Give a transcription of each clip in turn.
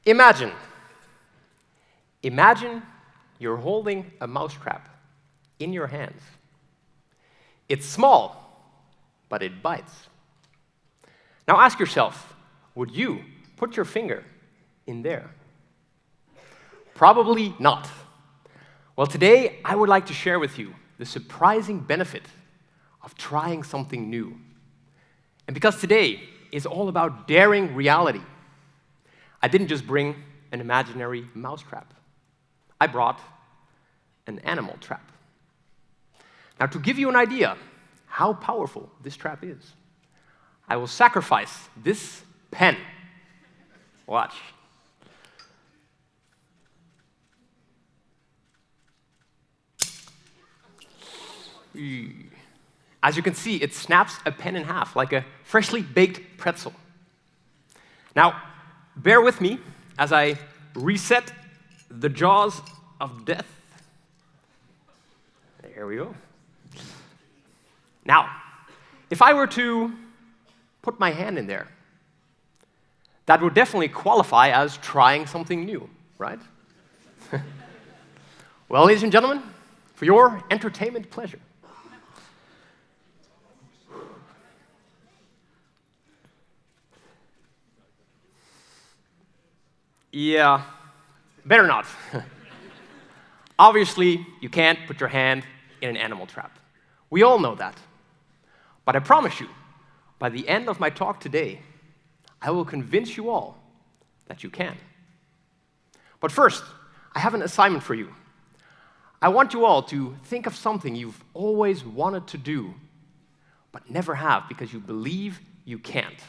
Imagine you're holding a mousetrap in your hands. It's small, but it bites. Now ask yourself, would you put your finger in there? Probably not. Well, today I would like to share with you the surprising benefit of trying something new. And because today is all about daring reality, I didn't just bring an imaginary mousetrap. I brought an animal trap. Now, to give you an idea how powerful this trap is, I will sacrifice this pen. Watch. As you can see, it snaps a pen in half like a freshly baked pretzel. Now, bear with me as I reset the jaws of death. There we go. Now, if I were to put my hand in there, that would definitely qualify as trying something new, right? Well, ladies and gentlemen, for your entertainment pleasure, yeah, better not. Obviously, you can't put your hand in an animal trap. We all know that. But I promise you, by the end of my talk today, I will convince you all that you can. But first, I have an assignment for you. I want you all to think of something you've always wanted to do, but never have because you believe you can't.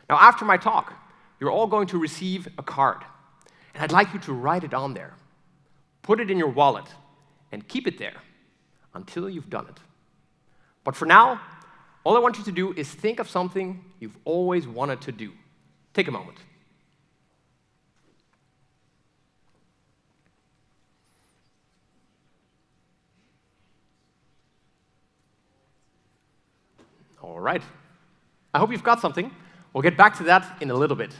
Now, after my talk, you're all going to receive a card, and I'd like you to write it on there. Put it in your wallet, and keep it there until you've done it. But for now, all I want you to do is think of something you've always wanted to do. Take a moment. All right. I hope you've got something. We'll get back to that in a little bit.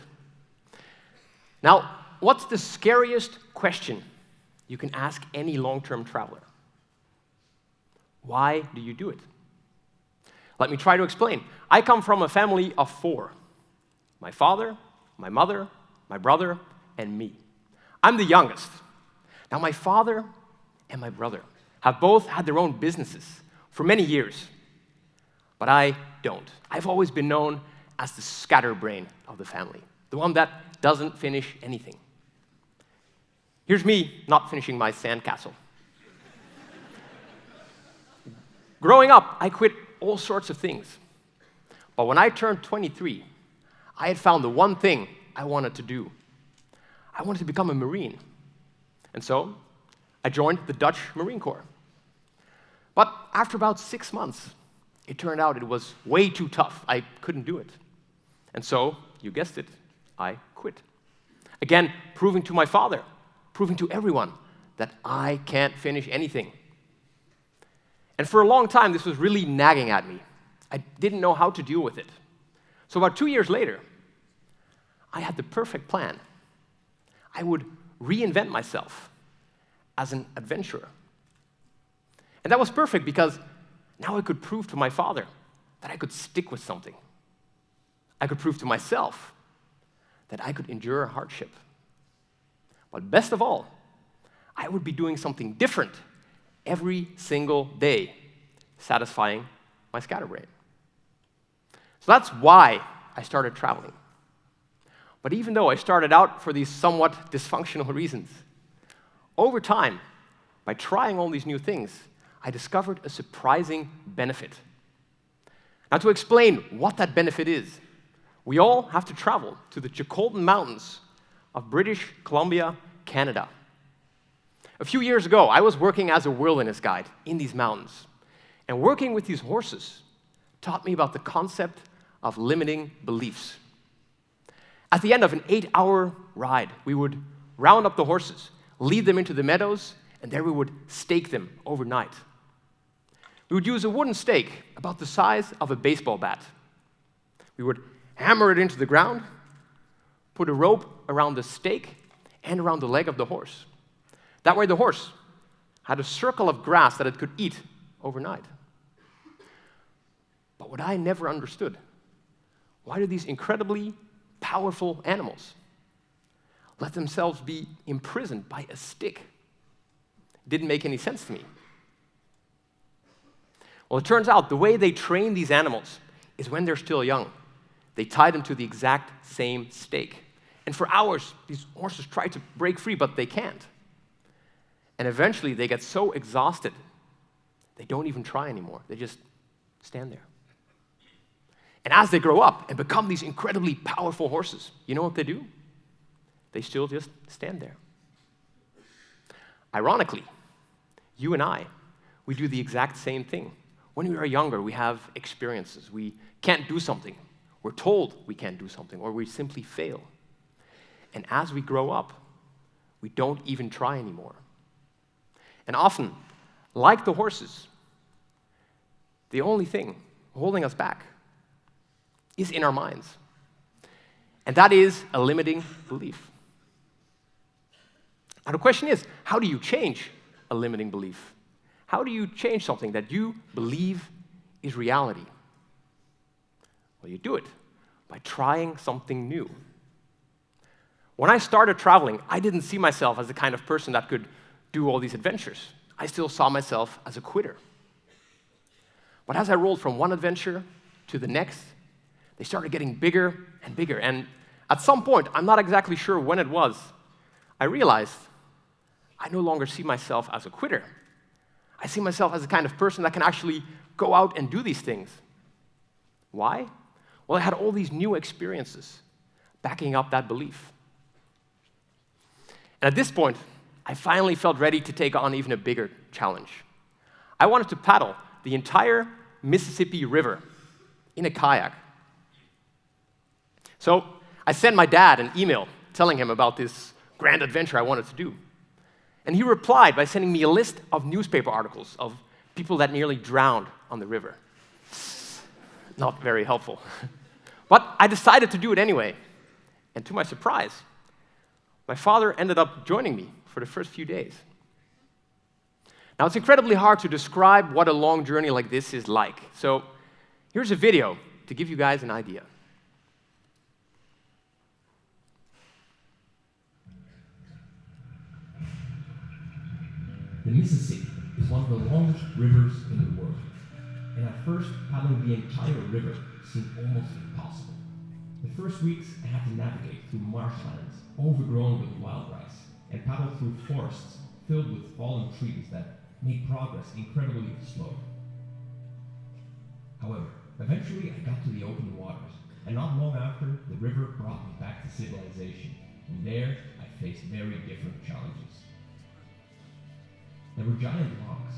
Now, what's the scariest question you can ask any long-term traveler? Why do you do it? Let me try to explain. I come from a family of 4. My father, my mother, my brother, and me. I'm the youngest. Now, my father and my brother have both had their own businesses for many years, but I don't. I've always been known as the scatterbrain of the family, the one that doesn't finish anything. Here's me not finishing my sandcastle. Growing up, I quit all sorts of things. But when I turned 23, I had found the one thing I wanted to do. I wanted to become a Marine. And so I joined the Dutch Marine Corps. But after about 6 months, it turned out it was way too tough. I couldn't do it. And so, you guessed it, I quit. Again, proving to my father, proving to everyone that I can't finish anything. And for a long time, this was really nagging at me. I didn't know how to deal with it. So about 2 years later, I had the perfect plan. I would reinvent myself as an adventurer. And that was perfect because now I could prove to my father that I could stick with something. I could prove to myself that I could endure hardship. But best of all, I would be doing something different every single day, satisfying my scatterbrain. So that's why I started traveling. But even though I started out for these somewhat dysfunctional reasons, over time, by trying all these new things, I discovered a surprising benefit. Now, to explain what that benefit is, we all have to travel to the Chilcotin Mountains of British Columbia, Canada. A few years ago, I was working as a wilderness guide in these mountains, and working with these horses taught me about the concept of limiting beliefs. At the end of an 8-hour ride, we would round up the horses, lead them into the meadows, and there we would stake them overnight. We would use a wooden stake about the size of a baseball bat. We would hammer it into the ground, put a rope around the stake and around the leg of the horse. That way the horse had a circle of grass that it could eat overnight. But what I never understood, why do these incredibly powerful animals let themselves be imprisoned by a stick? It didn't make any sense to me. Well, it turns out the way they train these animals is when they're still young. They tie them to the exact same stake. And for hours, these horses try to break free, but they can't. And eventually, they get so exhausted, they don't even try anymore. They just stand there. And as they grow up and become these incredibly powerful horses, you know what they do? They still just stand there. Ironically, you and I, we do the exact same thing. When we are younger, we have experiences. We can't do something. We're told we can't do something, or we simply fail. And as we grow up, we don't even try anymore. And often, like the horses, the only thing holding us back is in our minds. And that is a limiting belief. Now the question is, how do you change a limiting belief? How do you change something that you believe is reality? Well, you do it by trying something new. When I started traveling, I didn't see myself as the kind of person that could do all these adventures. I still saw myself as a quitter. But as I rolled from one adventure to the next, they started getting bigger and bigger. And at some point, I'm not exactly sure when it was, I realized I no longer see myself as a quitter. I see myself as the kind of person that can actually go out and do these things. Why? Well, I had all these new experiences backing up that belief. And at this point, I finally felt ready to take on even a bigger challenge. I wanted to paddle the entire Mississippi River in a kayak. So I sent my dad an email telling him about this grand adventure I wanted to do. And he replied by sending me a list of newspaper articles of people that nearly drowned on the river. Not very helpful. But I decided to do it anyway. And to my surprise, my father ended up joining me for the first few days. Now, it's incredibly hard to describe what a long journey like this is like. So here's a video to give you guys an idea. The Mississippi is one of the longest rivers in the world, and at first, paddling the entire river seemed almost impossible. The first weeks, I had to navigate through marshlands overgrown with wild rice, and paddle through forests filled with fallen trees that made progress incredibly slow. However, eventually I got to the open waters, and not long after, the river brought me back to civilization, and there I faced very different challenges. There were giant rocks.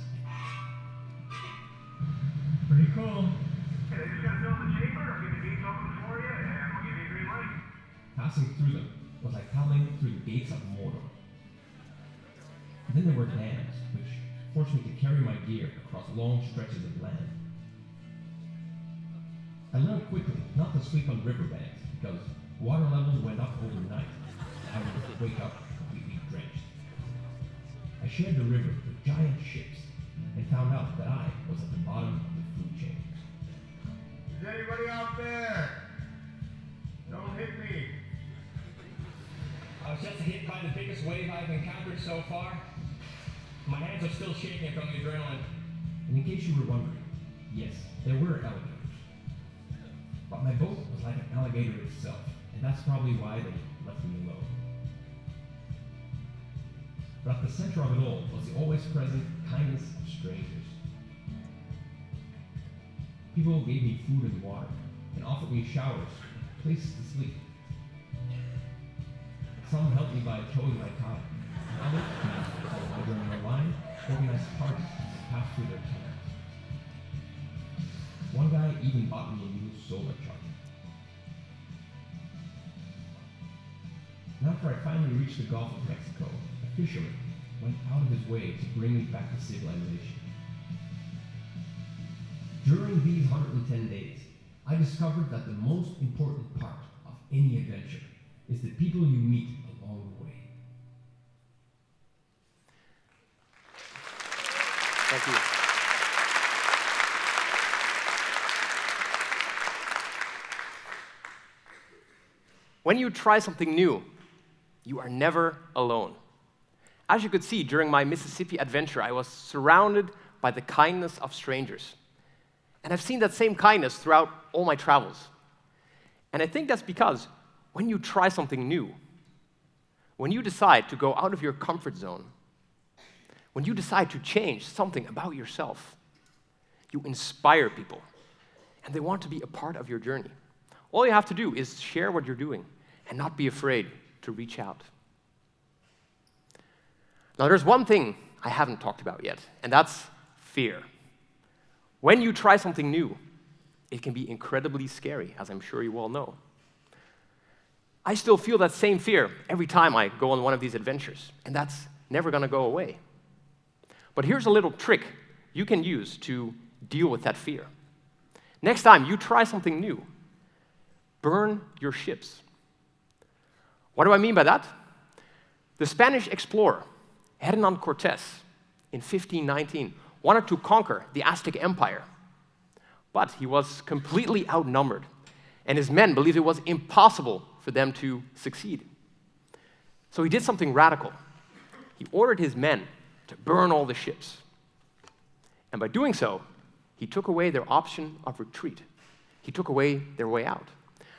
Pretty cool. Hey, I just gotta build the chamber, I'll get the gates open for you, and we'll give you a green light. Passing through them was like paddling through the gates of Mordor. And then there were dams, which forced me to carry my gear across long stretches of land. I learned quickly not to sleep on riverbanks because water levels went up overnight, and I would wake up completely drenched. I shared the river with giant ships and found out that I was at the bottom of the food chain. Is anybody out there? Don't hit me. I was just hit by the biggest wave I've encountered so far. My hands are still shaking from the adrenaline. And in case you were wondering, yes, there were alligators. But my boat was like an alligator itself, and that's probably why they left me alone. But at the center of it all was the always present kindness of strangers. People gave me food and water, and offered me showers, places to sleep. Some helped me by towing my kayak, and others, while during our line, organized parties and passed through their towns. One guy even bought me a new solar charger. And after I finally reached the Gulf of Mexico, a fisherman went out of his way to bring me back to civilization. During these 110 days, I discovered that the most important part of any adventure is the people you meet along the way. Thank you. When you try something new, you are never alone. As you could see, during my Mississippi adventure, I was surrounded by the kindness of strangers. And I've seen that same kindness throughout all my travels. And I think that's because when you try something new, when you decide to go out of your comfort zone, when you decide to change something about yourself, you inspire people, and they want to be a part of your journey. All you have to do is share what you're doing and not be afraid to reach out. Now, there's one thing I haven't talked about yet, and that's fear. When you try something new, it can be incredibly scary, as I'm sure you all know. I still feel that same fear every time I go on one of these adventures, and that's never going to go away. But here's a little trick you can use to deal with that fear. Next time you try something new, burn your ships. What do I mean by that? The Spanish explorer, Hernán Cortés, in 1519, wanted to conquer the Aztec Empire, but he was completely outnumbered, and his men believed it was impossible for them to succeed. So he did something radical. He ordered his men to burn all the ships. And by doing so, he took away their option of retreat. He took away their way out.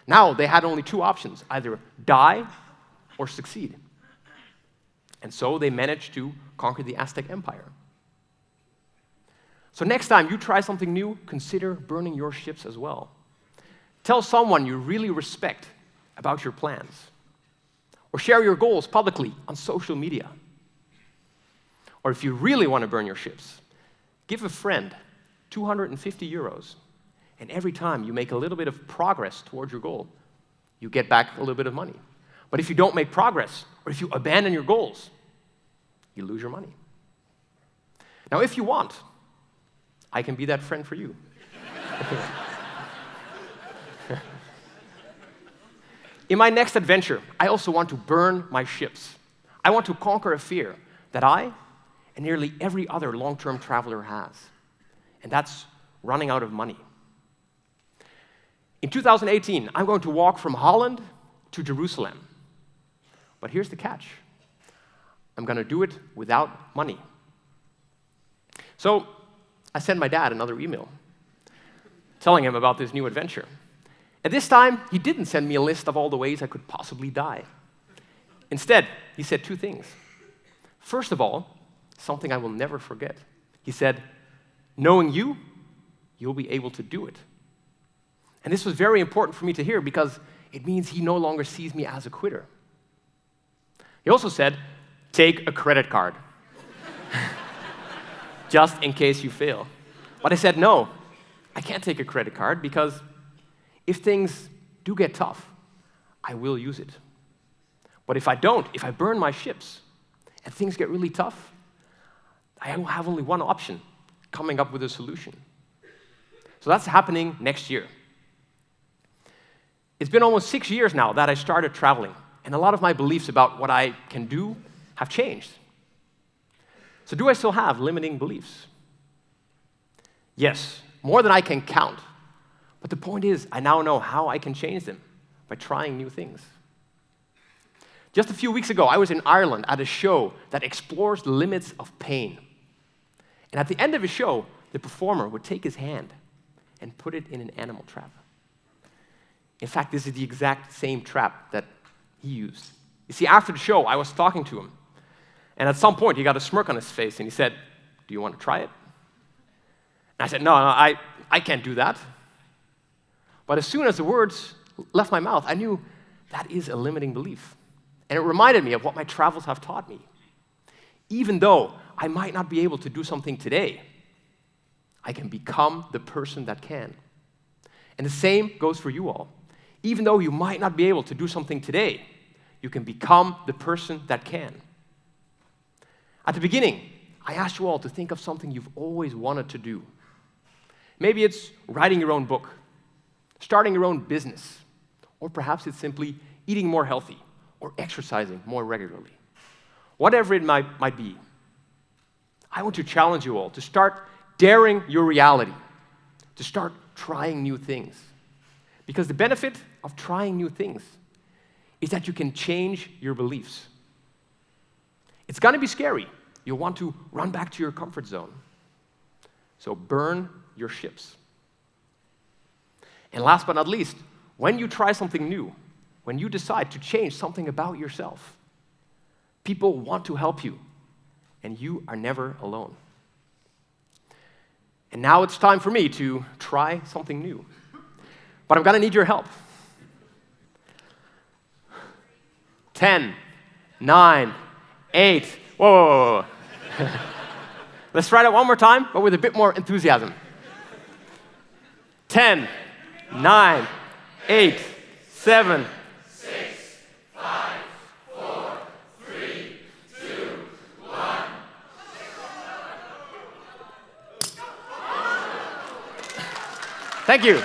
Now they had only two options, either die or succeed. And so they managed to conquer the Aztec Empire. So next time you try something new, consider burning your ships as well. Tell someone you really respect about your plans. Or share your goals publicly on social media. Or if you really want to burn your ships, give a friend 250 euros. And every time you make a little bit of progress towards your goal, you get back a little bit of money. But if you don't make progress, or if you abandon your goals, you lose your money. Now, if you want, I can be that friend for you. In my next adventure, I also want to burn my ships. I want to conquer a fear that I and nearly every other long-term traveler has, and that's running out of money. In 2018, I'm going to walk from Holland to Jerusalem. But here's the catch. I'm going to do it without money. So I sent my dad another email telling him about this new adventure. And this time, he didn't send me a list of all the ways I could possibly die. Instead, he said two things. First of all, something I will never forget. He said, knowing you, you'll be able to do it. And this was very important for me to hear because it means he no longer sees me as a quitter. He also said, take a credit card, just in case you fail. But I said, no, I can't take a credit card because if things do get tough, I will use it. But if I don't, if I burn my ships and things get really tough, I will have only one option, coming up with a solution. So that's happening next year. It's been almost 6 years now that I started traveling, and a lot of my beliefs about what I can do have changed. So do I still have limiting beliefs? Yes, more than I can count. But the point is, I now know how I can change them by trying new things. Just a few weeks ago, I was in Ireland at a show that explores the limits of pain. And at the end of a show, the performer would take his hand and put it in an animal trap. In fact, this is the exact same trap that he used. You see, after the show, I was talking to him. And at some point, he got a smirk on his face, and he said, do you want to try it? And I said, no, I can't do that. But as soon as the words left my mouth, I knew that is a limiting belief. And it reminded me of what my travels have taught me. Even though I might not be able to do something today, I can become the person that can. And the same goes for you all. Even though you might not be able to do something today, you can become the person that can. At the beginning, I asked you all to think of something you've always wanted to do. Maybe it's writing your own book, starting your own business, or perhaps it's simply eating more healthy, or exercising more regularly. Whatever it might be, I want to challenge you all to start daring your reality, to start trying new things. Because the benefit of trying new things is that you can change your beliefs. It's going to be scary. You'll want to run back to your comfort zone. So burn your ships. And last but not least, when you try something new, when you decide to change something about yourself, people want to help you, and you are never alone. And now it's time for me to try something new. But I'm going to need your help. 10, 9, 8. Whoa. Let's try that one more time, but with a bit more enthusiasm. 10, 9, 8, 7, 6, 5, 4, 3, 2, 1. Thank you.